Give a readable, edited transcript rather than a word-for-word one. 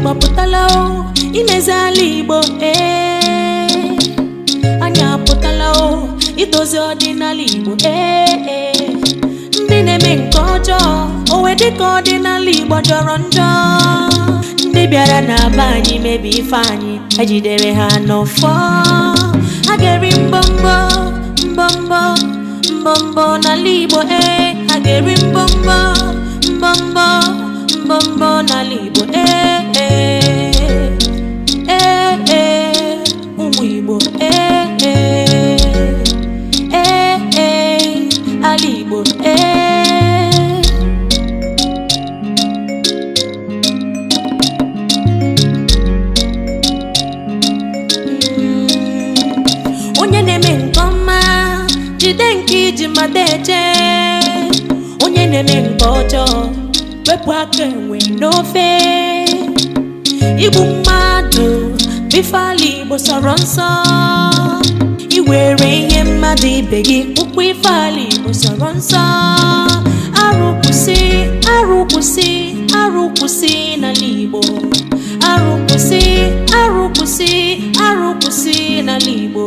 gbapụtala o imezi ala Igbo anyị apụtala o idozi ọdịnala Igbo ndị na-eme nke ọjọọ o wee dịka ọdịnala Igbo jọrọ njọ ndị bịara na-aba anyị mebi ife anyị ejidere ha n'ọfọ ha ga-eri mbọmbọ mbọmbọ mbọmbọ n'ala Igbo ha ga-eri mbọmbọ mbọmbọ mbọmbọ n'ala Igbo ụmụ Igbo ala Igbo onye na-eme nke ọma jide nke iji mmadụ eje onye na-eme nke ọjọọ wepụ aka enwe n'ofe igbu mmadụ ife ala Igbo sọrọ nsọ iwere ihe mmadụ ibe gị ụkwụ ife ala Igbo sọrọ nsọ arụ kwụsị arụ kwụsị arụ kwụsị n'ala Igbo arụ kwụsị arụ kwụsị arụ kwụsị n'ala Igbo